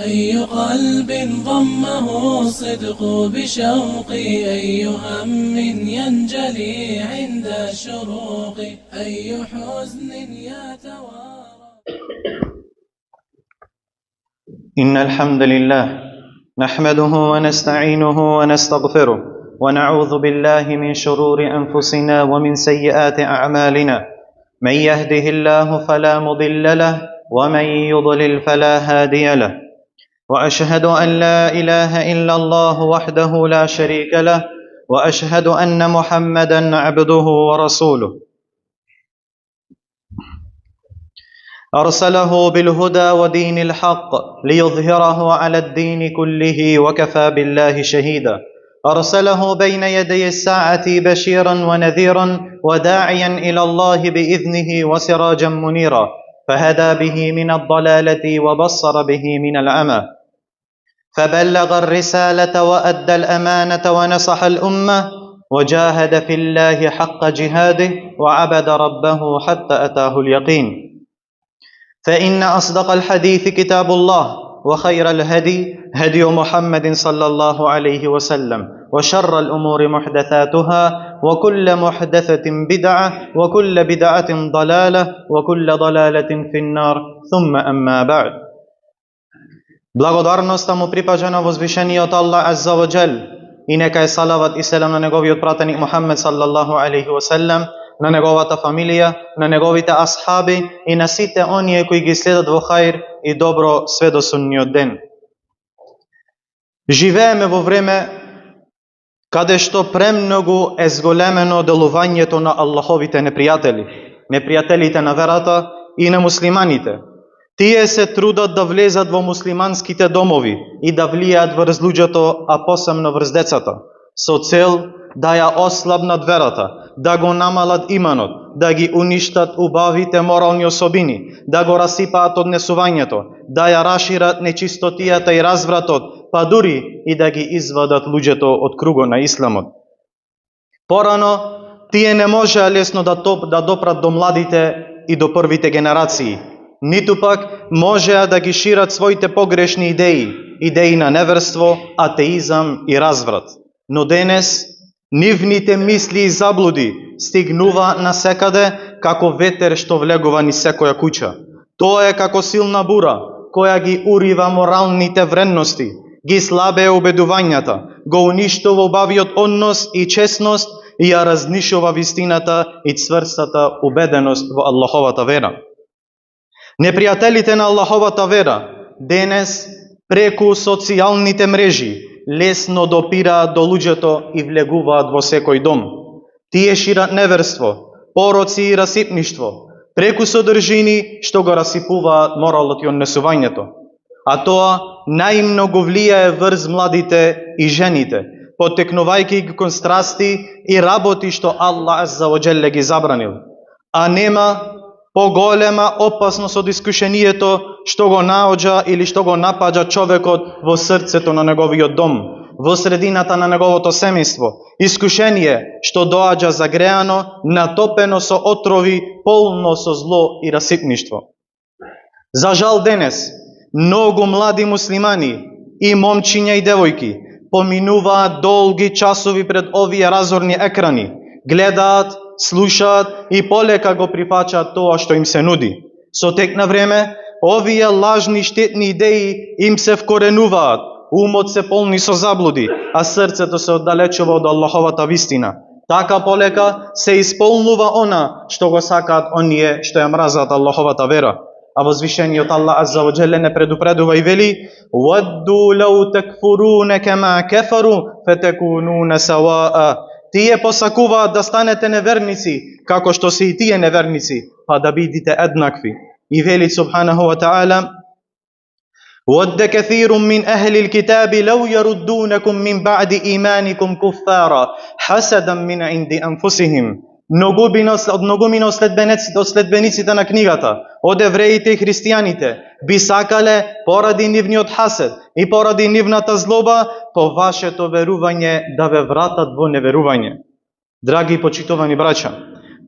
أي قلب ضمه الصدق بشوق أي هم ينجلي عند الشروق أي حزن يتوارى. إن الحمد لله نحمده ونستعينه ونستغفره ونعوذ بالله من شرور أنفسنا ومن سيئات أعمالنا. من يهده الله فلا مضل له ومن يضلل فلا هادي له. وأشهد أن لا إله إلا الله وحده لا شريك له وأشهد أن محمدا عبده ورسوله أرسله بالهدى ودين الحق ليظهره على الدين كله وكفى بالله شهيدا. أرسله بين يدي الساعة بشيرا ونذيرا وداعيا إلى الله بإذنه وسراجا منيرا فهدى به من الضلالة وبصر به من العمى فبلغ الرسالة وأدى الأمانة ونصح الأمة وجاهد في الله حق جهاده وعبد ربه حتى أتاه اليقين. فإن أصدق الحديث كتاب الله وخير الهدي هدي محمد صلى الله عليه وسلم وشر الأمور محدثاتها وكل محدثة بدعة وكل بدعة ضلالة وكل ضلالة في النار ثم أما بعد. Благодарноста му припаѓа на возвишениот Аллах Азза ва Джал и нека е салават и селам на неговиот пратеник Мухаммед саллаллаху алейхи ва селем, на неговата фамилија, на неговите асхаби и на сите оние кои ги следат во хаир и добро све до судниот ден. Живееме во време каде што премногу е зголемено делувањето на Аллаховите непријатели, непријателите на верата и на муслиманите. Тие се трудат да влезат во муслиманските домови и да влијаат врз луѓето, а посебно врз децата, со цел да ја ослабнат верата, да го намалат иманот, да ги уништат убавите морални особини, да го расипаат однесувањето, да ја рашират нечистотијата и развратот, па дури и да ги извадат луѓето од кругот на исламот. Порано, тие не можеа лесно да допрат до младите и до првите генерации, ниту пак можеа да ги шират своите погрешни идеи на неверство, атеизам и разврат. Но денес, нивните мисли и заблуди стигнува насекаде како ветер што влегува низ секоја куќа. Тоа е како силна бура, која ги урива моралните вредности, ги слабее убедувањата, го уништува убавиот однос и честност и ја разнишува вистината и цврстата убеденост во Аллаховата вера. Непријателите на Аллаховата вера денес преку социјалните мрежи лесно допираат до луѓето и влегуваат во секој дом. Тие шират неверство, пороци и расипништво, преку содржини што го расипуваат моралот и однесувањето. А тоа најмногу влијае врз младите и жените, поттекнувајќи ги кон страсти и работи што Аллах Азза ва Джале ги забранил. А нема поголема опасност од искушението што го наоѓа или што го напаѓа човекот во срцето на неговиот дом, во средината на неговото семејство. Искушение што доаѓа загреано, натопено со отрови, полно со зло и расипништво. За жал денес, многу млади муслимани и момчиња и девојки поминуваат долги часови пред овие разорни екрани, гледаат, слушаат и полека го прифаќаат тоа што им се нуди. Со тек на време, овие лажни штетни идеи им се вкоренуваат, умот се полни со заблуди, а срцето се оддалечува од Аллаховата вистина. Така полека се исполнува она што го сакаат оние што ја мразат Аллаховата вера. А возвишениот Аллах Азза ва Джале не предупредува и вели: "Вадду лау такфурун кама кафару фатакунун саваа." Тие посакуваат да станете неверници, како што се и тие неверници, па да бидите еднакви. И вели субханаху ва таала: "Вадда каthирун мин ахли алкитаби лау яруддунакум мин баъди иманикум куффара хасадан мин инди анфусихим." Многумина од следбениците на книгата, од евреите и христијаните, би сакале поради нивниот хасед и поради нивната злоба по вашето верување да ве вратат во неверување. Драги и почитувани браќа,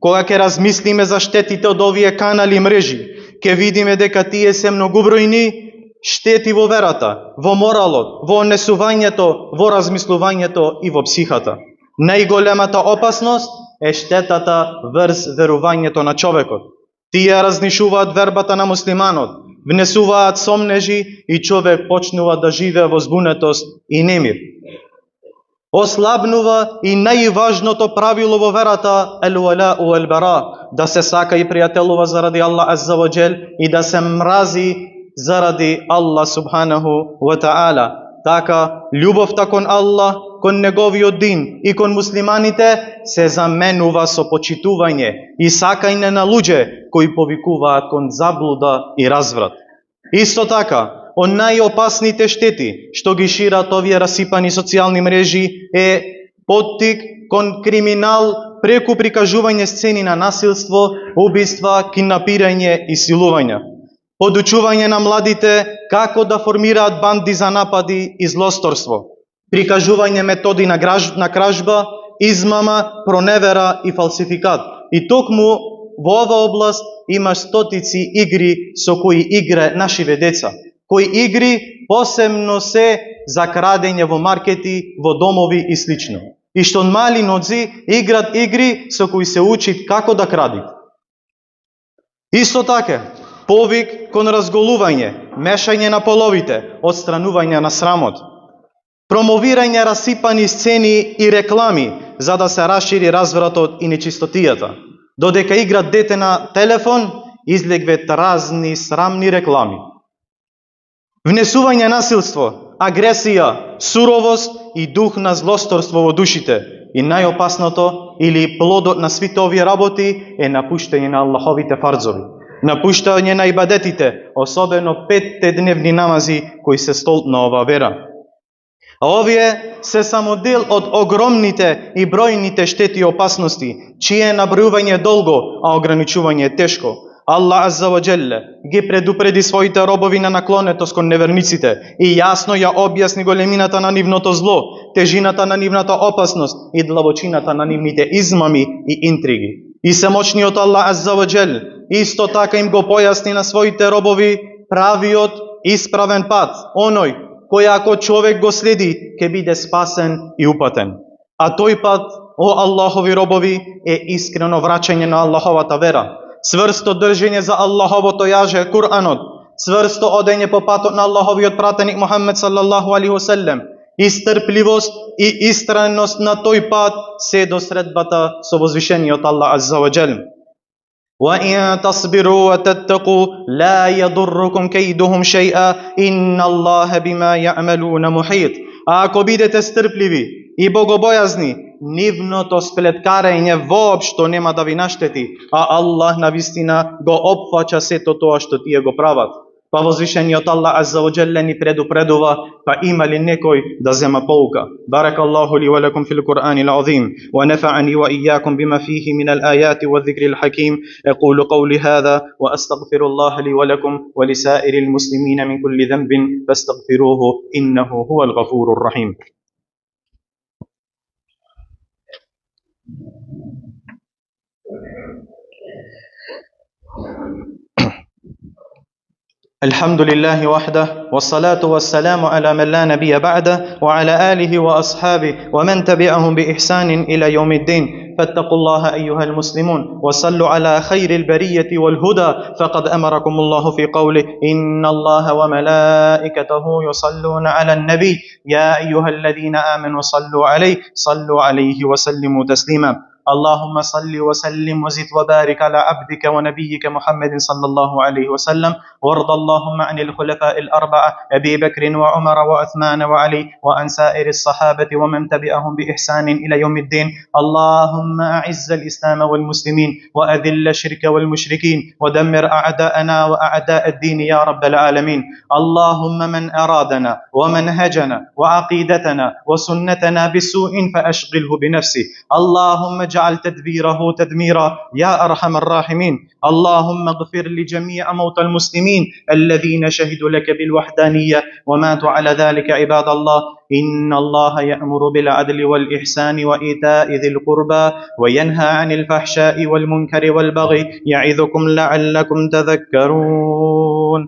кога ќе размислиме за штетите од овие канали и мрежи, ќе видиме дека тие се многубројни штети во верата, во моралот, во однесувањето, во размислувањето и во психата. Најголемата опасност е штетата врз верувањето на човекот. Тие разнишуваат вербата на муслиманот, внесуваат сомнежи и човек почнува да живее во збунетост и немир. Ослабнува и најважното правило во верата, ел-валау вел-бара, да се сака и пријателува заради Аллах азза ва џел и да се мрази заради Аллах субханаху ва таала. Така, љубовта кон Аллах, кон неговиот дин и кон муслиманите се заменува со почитување и сакање на луѓе кои повикуваат кон заблуда и разврат. Исто така, од најопасните штети што ги шират овие расипани социјални мрежи е поттик кон криминал преку прикажување сцени на насилство, убиства, киднапирање и силување. Подучување на младите како да формираат банди за напади и злосторство. Прикажување методи на кражба, измама, проневера и фалсификат. И токму во ова област има стотици игри со кои игре нашиве деца. Кои игри посебно се за крадење во маркети, во домови и слично. И што мали ноци играт игри со кои се учит како да крадит. Исто така, повик кон разголување, мешање на половите, отстранување на срамот, промовирање расипани сцени и реклами за да се расшири развратот и нечистотијата. Додека играт дете на телефон, излегвет разни срамни реклами. Внесување насилство, агресија, суровост и дух на злосторство во душите. И најопасното или плодот на сите овие работи е напуштање на Аллаховите фарзови. Напуштање на ибадетите, особено 5 дневни намази кои се столб на ова вера. А овие се само дел од огромните и бројните штети и опасности, чие набројување долго, а ограничување е тешко. Аллах азза ва џелле ги предупреди своите робови на наклонетост кон неверниците и јасно ја објасни големината на нивното зло, тежината на нивната опасност и длабочината на нивните измами и интриги. И семочниот Аллах азза ва џел исто така им го појасни на своите робови правиот исправен пат, оној кој ако човек го следи, ќе биде спасен и упатен. А тој пат, о Аллахови робови, е искрено враќање на Аллаховата вера, цврсто држење за Аллаховото јаже, Куранот, цврсто одење по патот на Аллаховиот пратеник Мухаммед саллаллаху алейхи ва селем, истрпливост и истраност на тој пат се до средбата со возвишениот Аллах азза ва џел. وَإِن تَصْبِرُوا وَتَتَّقُوا لَا يَضُرُّكُمْ كَيْدُهُمْ شَيْئًا إِنَّ اللَّهَ بِمَا يَعْمَلُونَ مُحِيطٌ. А ако бидете стрпливи и богобојазни, нивното сплеткарење воопшто нема да ви наштети, а Аллах навистина го опфаќа сето тоа што тие го прават. Па возвишениот Аллах азза ва џелле ни предупредува, па има ли некој да зема поука? Баракаллаху ли ва лакум фил Кур'анил азим, ва нафa'ани ва ијакум бима фиhi min al-ayati wa dhikril hakim. Aqulu qawli hadha wa astaghfirullaha li wa lakum wa li sa'iril muslimina min kulli dhanbin fastaghfiruhu innahu huwal ghafurur rahim. الحمد لله وحده والصلاة والسلام على من لا نبي بعده وعلى آله وأصحابه ومن تبعهم بإحسان إلى يوم الدين. فاتقوا الله أيها المسلمون وصلوا على خير البرية والهدى فقد أمركم الله في قوله إن الله وملائكته يصلون على النبي يا أيها الذين آمنوا صلوا عليه وسلموا تسليما. اللهم صل وسلم وزد وبارك على عبدك ونبيك محمد صلى الله عليه وسلم وارض اللهم عن الخلفاء الأربعة أبي بكر وعمر وعثمان وعلي وعن سائر الصحابة ومن تبعهم بإحسان إلى يوم الدين. اللهم أعز الإسلام والمسلمين وأذل الشرك والمشركين ودمر أعداءنا وأعداء الدين يا رب العالمين. اللهم من أرادنا ومنهجنا وعقيدتنا وسنتنا بسوء فأشغله بنفسه. اللهم اجعل تدبيره تدميرا يا أرحم الراحمين. اللهم اغفر لجميع موتى المسلمين الذين شهدوا لك بالوحدانية وماتوا على ذلك. عباد الله إن الله يأمر بالعدل والإحسان وإيتاء ذي القربى وينهى عن الفحشاء والمنكر والبغي يعظكم لعلكم تذكرون.